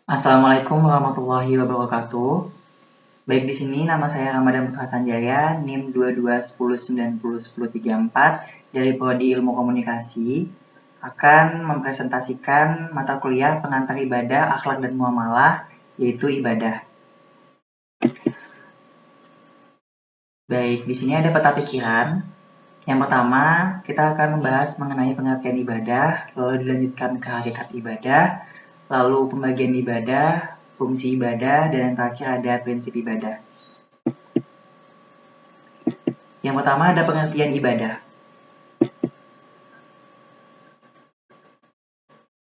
Assalamualaikum warahmatullahi wabarakatuh. Baik, di sini nama saya Ramadan Putra Sanjaya, NIM 2210901034 dari Prodi Ilmu Komunikasi, akan mempresentasikan mata kuliah pengantar ibadah, akhlak dan muamalah, yaitu ibadah. Baik, di sini ada peta pikiran. Yang pertama, kita akan membahas mengenai pengertian ibadah, lalu dilanjutkan ke hakikat ibadah, lalu pembagian ibadah, fungsi ibadah, dan yang terakhir ada prinsip ibadah. Yang pertama ada pengertian ibadah.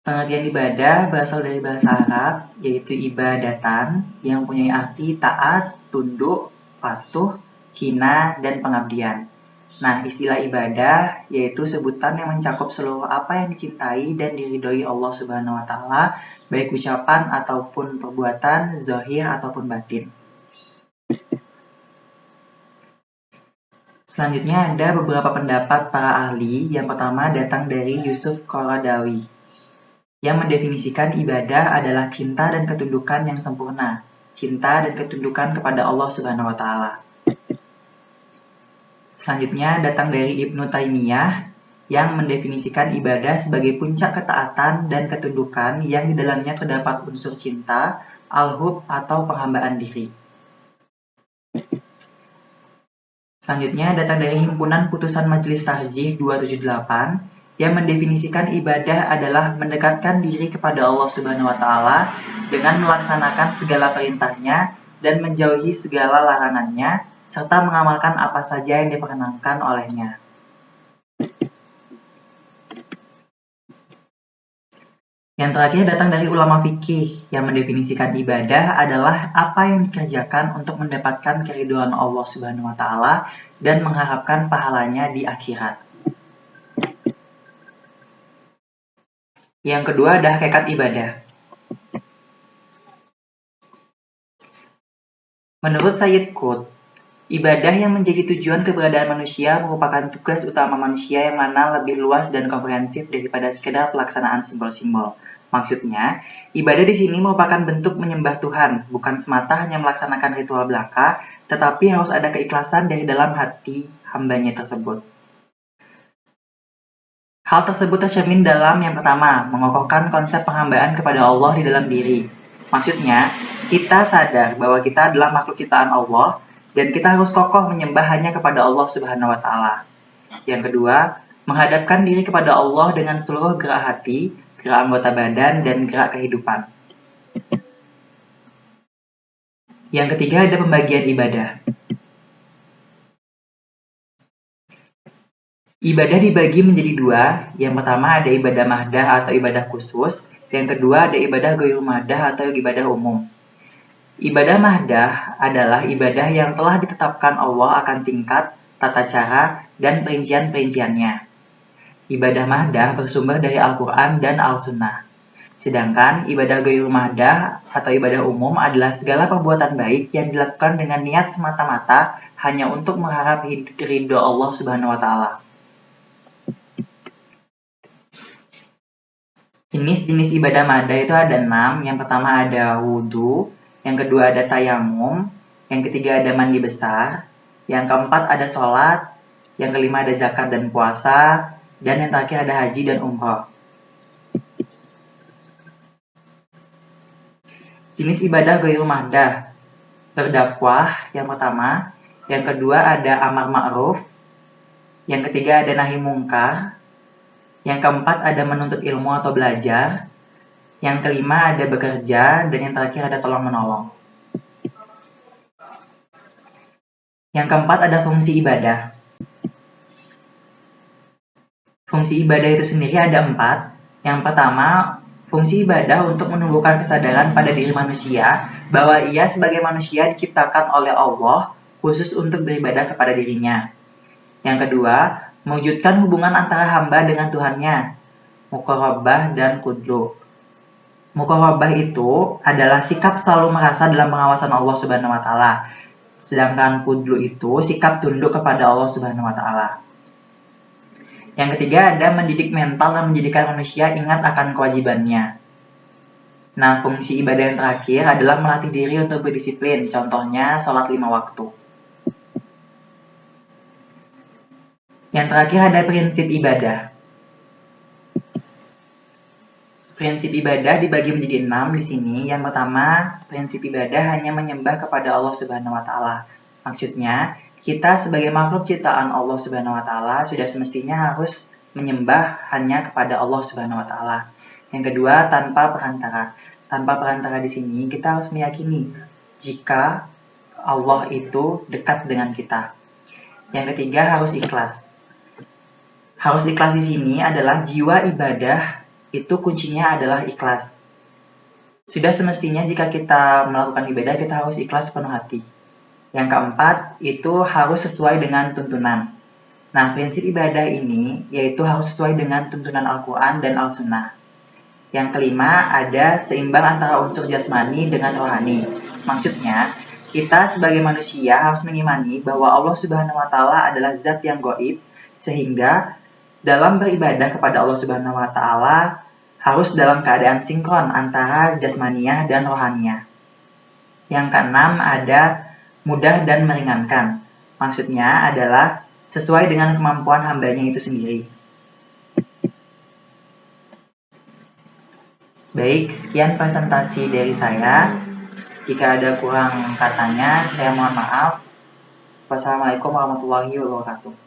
Pengertian ibadah berasal dari bahasa Arab, yaitu ibadatan, yang mempunyai arti taat, tunduk, patuh, hina, dan pengabdian. Nah, istilah ibadah yaitu sebutan yang mencakup seluruh apa yang dicintai dan diridhoi Allah Subhanahu wa taala, baik ucapan ataupun perbuatan, zahir ataupun batin. Selanjutnya ada beberapa pendapat para ahli. Yang pertama datang dari Yusuf Qaradawi, yang mendefinisikan ibadah adalah cinta dan ketundukan yang sempurna, cinta dan ketundukan kepada Allah Subhanahu wa taala. Selanjutnya datang dari Ibnu Taimiyah, yang mendefinisikan ibadah sebagai puncak ketaatan dan ketundukan yang di dalamnya terdapat unsur cinta, al-hub atau penghambaan diri. Selanjutnya datang dari Himpunan Putusan Majelis Tarjih 278, yang mendefinisikan ibadah adalah mendekatkan diri kepada Allah Subhanahu wa taala dengan melaksanakan segala perintahnya dan menjauhi segala larangannya serta mengamalkan apa saja yang diperkenankan olehnya. Yang terakhir datang dari ulama fikih, yang mendefinisikan ibadah adalah apa yang dikerjakan untuk mendapatkan keridhaan Allah Subhanahu wa taala dan mengharapkan pahalanya di akhirat. Yang kedua ada hakikat ibadah. Menurut Sayyid Qutb, ibadah yang menjadi tujuan keberadaan manusia merupakan tugas utama manusia yang mana lebih luas dan komprehensif daripada sekedar pelaksanaan simbol-simbol. Maksudnya, ibadah di sini merupakan bentuk menyembah Tuhan, bukan semata hanya melaksanakan ritual belaka, tetapi harus ada keikhlasan dari dalam hati hambanya tersebut. Hal tersebut tercermin dalam yang pertama, mengokohkan konsep penghambaan kepada Allah di dalam diri. Maksudnya, kita sadar bahwa kita adalah makhluk ciptaan Allah dan kita harus kokoh menyembah hanya kepada Allah Subhanahu wa taala. Yang kedua, menghadapkan diri kepada Allah dengan seluruh gerak hati, gerak anggota badan, dan gerak kehidupan. Yang ketiga ada pembagian ibadah. Ibadah dibagi menjadi dua. Yang pertama ada ibadah mahdah atau ibadah khusus. Yang kedua ada ibadah ghairu mahdah atau ibadah umum. Ibadah mahdah adalah ibadah yang telah ditetapkan Allah akan tingkat, tata cara, dan perincian-perinciannya. Ibadah mahdah bersumber dari Al-Quran dan Al-Sunnah. Sedangkan ibadah ghairu mahdah atau ibadah umum adalah segala perbuatan baik yang dilakukan dengan niat semata-mata hanya untuk mengharap ridho Allah Subhanahu wa taala. Jenis-jenis ibadah mahdah itu ada 6. Yang pertama ada wudhu, yang kedua ada tayamum, yang ketiga ada mandi besar, yang keempat ada sholat, yang kelima ada zakat dan puasa, dan yang terakhir ada haji dan umroh. Jenis ibadah ghairu mahdah, berdakwah yang pertama, yang kedua ada amar ma'ruf, yang ketiga ada nahi mungkar, yang keempat ada menuntut ilmu atau belajar, yang kelima ada bekerja, dan yang terakhir ada tolong-menolong. Yang keempat ada fungsi ibadah. Fungsi ibadah itu sendiri ada 4. Yang pertama, fungsi ibadah untuk menumbuhkan kesadaran pada diri manusia bahwa ia sebagai manusia diciptakan oleh Allah khusus untuk beribadah kepada dirinya. Yang kedua, mewujudkan hubungan antara hamba dengan Tuhannya, muqarabah dan qudlu. Muqarabah itu adalah sikap selalu merasa dalam pengawasan Allah Subhanahu wa taala. Sedangkan qudlu itu sikap tunduk kepada Allah Subhanahu wa taala. Yang ketiga ada mendidik mental dan menjadikan manusia ingat akan kewajibannya. Nah, fungsi ibadah yang terakhir adalah melatih diri untuk berdisiplin, contohnya sholat 5 waktu. Yang terakhir ada prinsip ibadah. Prinsip ibadah dibagi menjadi 6 di sini. Yang pertama, prinsip ibadah hanya menyembah kepada Allah Subhanahu wa taala. Maksudnya, kita sebagai makhluk ciptaan Allah Subhanahu wa taala sudah semestinya harus menyembah hanya kepada Allah Subhanahu wa taala. Yang kedua, tanpa perantara. Tanpa perantara di sini kita harus meyakini jika Allah itu dekat dengan kita. Yang ketiga, harus ikhlas. Harus ikhlas di sini adalah jiwa ibadah itu kuncinya adalah ikhlas. Sudah semestinya jika kita melakukan ibadah kita harus ikhlas sepenuh hati. Yang keempat, itu harus sesuai dengan tuntunan. Nah, prinsip ibadah ini yaitu harus sesuai dengan tuntunan Al-Quran dan Al-Sunnah. Yang kelima, ada seimbang antara unsur jasmani dengan rohani. Maksudnya, kita sebagai manusia harus mengimani bahwa Allah Subhanahu wa taala adalah zat yang gaib, sehingga dalam beribadah kepada Allah Subhanahu wa taala harus dalam keadaan sinkron antara jasmaniyah dan rohaniyah. Yang keenam ada mudah dan meringankan. Maksudnya adalah sesuai dengan kemampuan hambanya itu sendiri. Baik, sekian presentasi dari saya. Jika ada kurang katanya, saya mohon maaf. Wassalamualaikum warahmatullahi wabarakatuh.